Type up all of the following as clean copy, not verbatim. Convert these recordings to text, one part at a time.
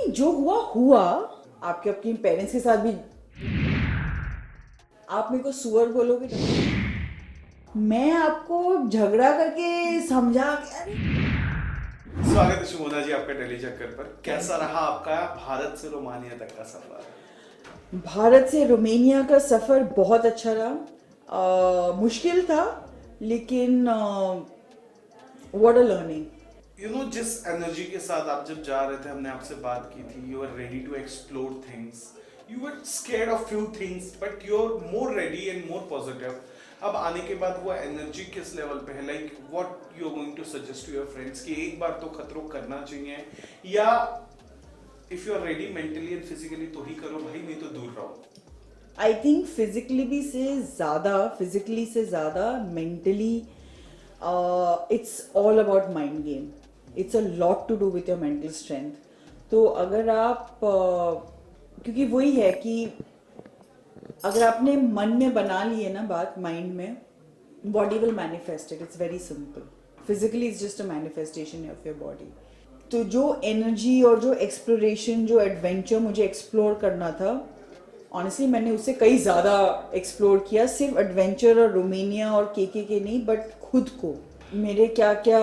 नहीं, जो हुआ हुआ। आपके अपने पेरेंट्स के साथ भी आप मेरे को सुअर बोलोगे तो मैं आपको झगड़ा करके समझा के अरे। स्वागत है शुभोना जी आपका दिल्ली चक्कर पर। कैसा रहा आपका भारत से रोमानिया तक का सफर? भारत से रोमानिया का सफ़र बहुत अच्छा रहा। मुश्किल था लेकिन व्हाट अ लर्निंग। जिस एनर्जी के साथ आप जब जा रहे थे, हमने आपसे बात की थी, you are ready to explore things, you are scared of few things but you are more ready and more positive. अब आने के बाद वो एनर्जी किस लेवल पे है? Like what you are going to suggest to your friends कि एक बार तो खतरों करना चाहिए, या if you are ready mentally and physically तो ही करो भाई, नहीं तो दूर रहो? आई थिंक फिजिकली से ज़्यादा mentally it's all about mind game. It's a lot to do with your mental strength. तो अगर आप क्योंकि वही है कि अगर आपने मन में बना ली है ना बात, माइंड में, body will manifest it. It's very simple. Physically it's just a manifestation of your body. तो जो एनर्जी और जो एक्सप्लोरेशन, जो एडवेंचर मुझे एक्सप्लोर करना था, ऑनेस्टली मैंने उससे कई ज़्यादा एक्सप्लोर किया। सिर्फ एडवेंचर और रोमानिया और के नहीं, बट खुद को, मेरे क्या क्या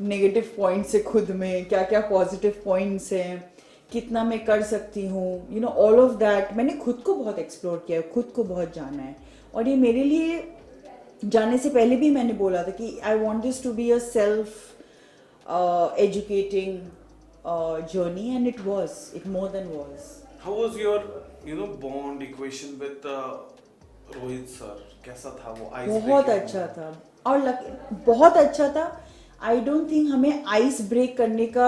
नेगेटिव पॉइंट्स है खुद में, क्या क्या पॉजिटिव पॉइंट्स हैं, कितना मैं कर सकती हूँ, ऑल ऑफ दैट मैंने खुद को बहुत एक्सप्लोर किया है, खुद को बहुत जाना है। और ये मेरे लिए जाने से पहले भी मैंने बोला था कि I want this to be a self educating journey, and it more than was. How was your bond equation with Rohit sir? कैसा था वो? बहुत अच्छा था और बहुत अच्छा था। आई डोंट थिंक हमें आइस ब्रेक करने का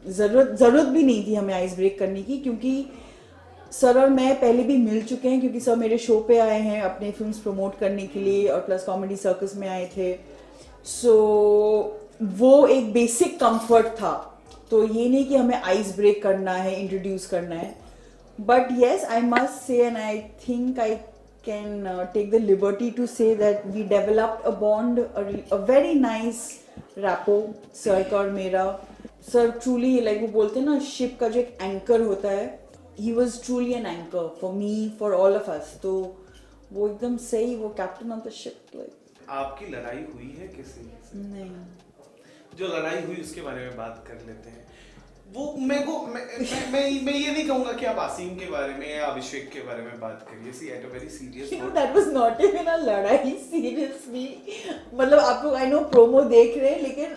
ज़रूरत भी नहीं थी हमें आइस ब्रेक करने की, क्योंकि सर और मैं पहले भी मिल चुके हैं, क्योंकि सर मेरे शो पे आए हैं अपने फिल्म्स प्रमोट करने के लिए और प्लस कॉमेडी सर्कस में आए थे। सो वो एक बेसिक कंफर्ट था। तो ये नहीं कि हमें आइस ब्रेक करना है, इंट्रोड्यूस करना है। But yes, I must say, and I think I can take the liberty to say that we developed a bond, a very nice rapport sir का और मेरा। सर ट्रूली, लाइक वो बोलते हैं ना, शिप का जो एक एंकर होता है, he was truly an anchor for me, for all of us. तो वो एकदम सही, वो captain of the ship. Like आपकी लड़ाई हुई है किसी से? नहीं। जो लड़ाई हुई उसके बारे में बात कर लेते हैं। वो मेरे को मैं ये नहीं कहूंगा कि आप आसिम के बारे में या अभिषेक के बारे में बात करिए। See at a very serious note, that was not even a लड़ाई, सीरियसली। मतलब आप लोग, आई नो प्रोमो देख रहे हैं, लेकिन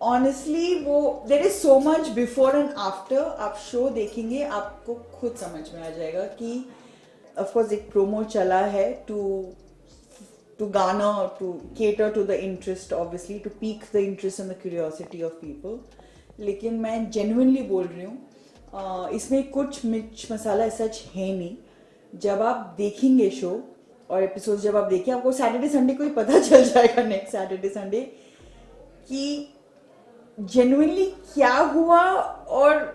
ऑनेस्टली वो there is so much before and after. आप शो देखेंगे आपको खुद समझ में आ जाएगा कि ऑफ कोर्स एक प्रोमो चला है to garner, to cater to the interest, obviously to pique the interest and the curiosity of people. लेकिन मैं genuinely बोल रही हूँ, इसमें कुछ मिर्च मसाला सच है नहीं। जब आप देखेंगे शो और एपिसोड, जब आप देखिए, आपको सैटरडे संडे को ही पता चल जाएगा, नेक्स्ट सैटरडे संडे, कि genuinely क्या हुआ। और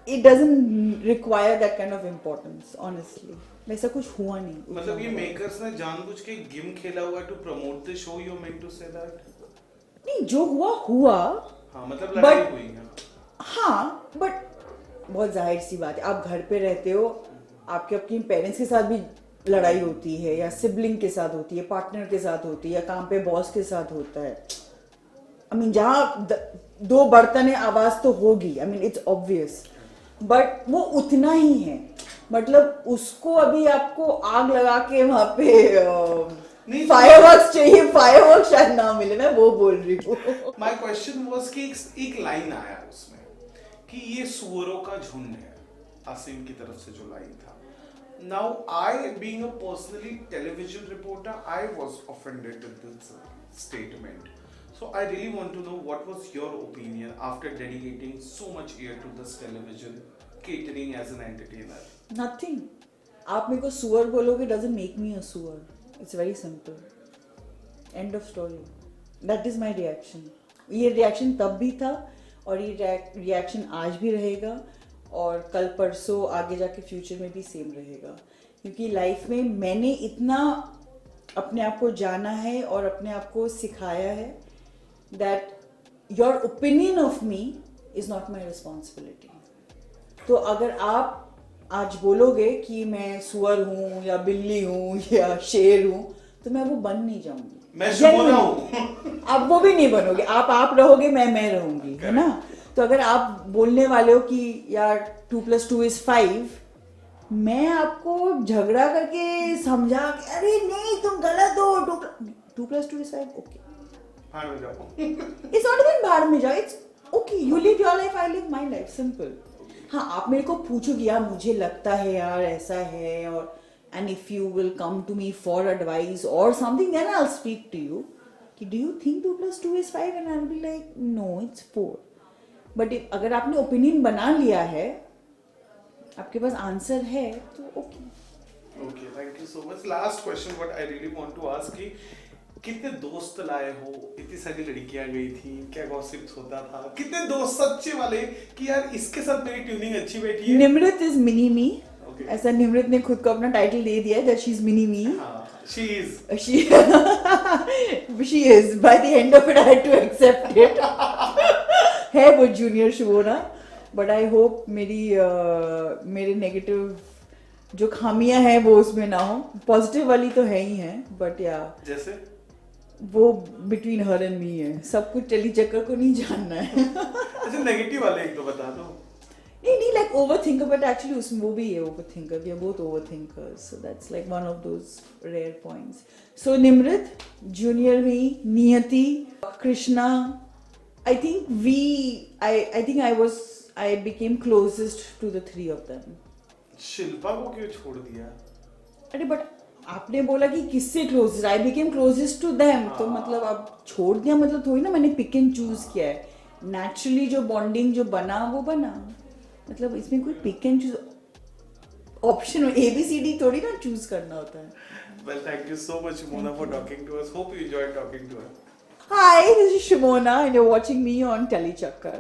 it doesn't require that kind of importance, honestly. वैसा कुछ हुआ नहीं। मतलब ये मेकर्स ने जानबूझ के गेम खेला हुआ to promote the show, you meant to say that? नहीं, जो हुआ हुआ। हाँ, मतलब लड़ाई हुई है। हाँ, बट बहुत जाहिर सी बात है, आप घर पे रहते हो, आपके अपने पेरेंट्स के साथ भी लड़ाई होती है, या सिबलिंग के साथ होती है, पार्टनर के साथ होती है, या काम पे बॉस के साथ होता है। आई मीन जहाँ दो बर्तन है, आवाज तो होगी, I mean it's obvious. But वो उतना ही है, मतलब उसको अभी आपको आग लगा के वहां पे फायरवर्क्स चाहिए, फायरवर्क्स शायद ना मिले, मैं वो बोल रही हूँ। माय क्वेश्चन वाज कि एक लाइन आया उसमें कि ये सुअरों का झुंड है, आसिम की तरफ से जो लाइन था। Now I being a personally television reporter, I was offended with this statement. So I really want to know what was your opinion after dedicating so much year to this television catering as an entertainer? Nothing. आप मेरे को सुअर बोलोगे doesn't make me a suar. It's very simple. End of story. That is my reaction. ये reaction तब भी था और ये रिएक्शन आज भी रहेगा, और कल परसों आगे जाके फ्यूचर में भी सेम रहेगा। क्योंकि लाइफ में मैंने इतना अपने आप को जाना है और अपने आप को सिखाया है that your opinion of me is not my responsibility. तो अगर आप आज बोलोगे कि मैं सुअर हूँ या बिल्ली हूँ या शेर हूँ, तो मैं वो बन नहीं जाऊंगी. मैं शुमोना हूँ. आप वो भी नहीं बनोगे. आप रहोगे, मैं रहूंगी, है ना. तो अगर आप बोलने वाले हो कि यार 2+2 is 5, मैं आपको झगड़ा करके समझा कि अरे नहीं तुम गलत हो, 2+2 is 5, ओके. भाड़ में जाओ. इट्स नॉट इवन भाड़ में जाओ, it's okay. You live your life, I live my life, simple. हाँ, आप मेरे को पूछोगे यार मुझे लगता है यार ऐसा है, और and if you will come to me for advice और something, then I will speak to you कि do you think 2+2 is 5, and I will be like no it's 4. But अगर आपने ओपिनियन बना लिया है, आपके पास आंसर है, तो okay. Okay, thank you so much. Last question, what I really want to ask कि कितने दोस्त लाए हो? इतनी सारी लड़कियां गई थी, क्या गॉसिप्स होता था? कितने दोस्त सच्चे वाले कि यार इसके साथ मेरी ट्यूनिंग अच्छी बैठी है? Nimrit is mini me. Okay. ऐसा निमृत ने खुद को अपना टाइटल दे दिया है दैट शी इज मिनी मी. हाँ, she is. She is. By the end of it, I had to accept it. है वो जूनियर शुभोना, बट आई होप मेरे नेगेटिव जो खामियां हैं वो उसमें ना हो. पॉजिटिव वाली तो है ही है, बट या जैसे वो बिटवीन हर एंड मी है. सब कुछ टेली चक्कर को नहीं जानना है. अच्छा, नेगेटिव वाले एक तो बता दो. नहीं लाइक ओवरथिंकर, बट एक्चुअली उसमें वो भी है overthinker. We are both overthinkers, so that's like one of those rare points. So Nimrit, junior me, Niyati, Krishna, I think I became closest to the three of them. Shilpa को क्यों छोड़ दिया? अरे बट आपने बोला कि किससे closest, I became closest to them. तो मतलब अब छोड़ दिया मतलब थोड़ी ना मैंने पिक एंड चूज किया है. नेचुरली जो बॉन्डिंग जो बना वो बना. मतलब इसमें कोई pick and choose option ABCD थोड़ी ना चूज करना होता है. Well, thank you so much, Mona, for talking to us. Hope you enjoyed talking to us. Hi, this is Shimona and you're watching me on Telechakkar.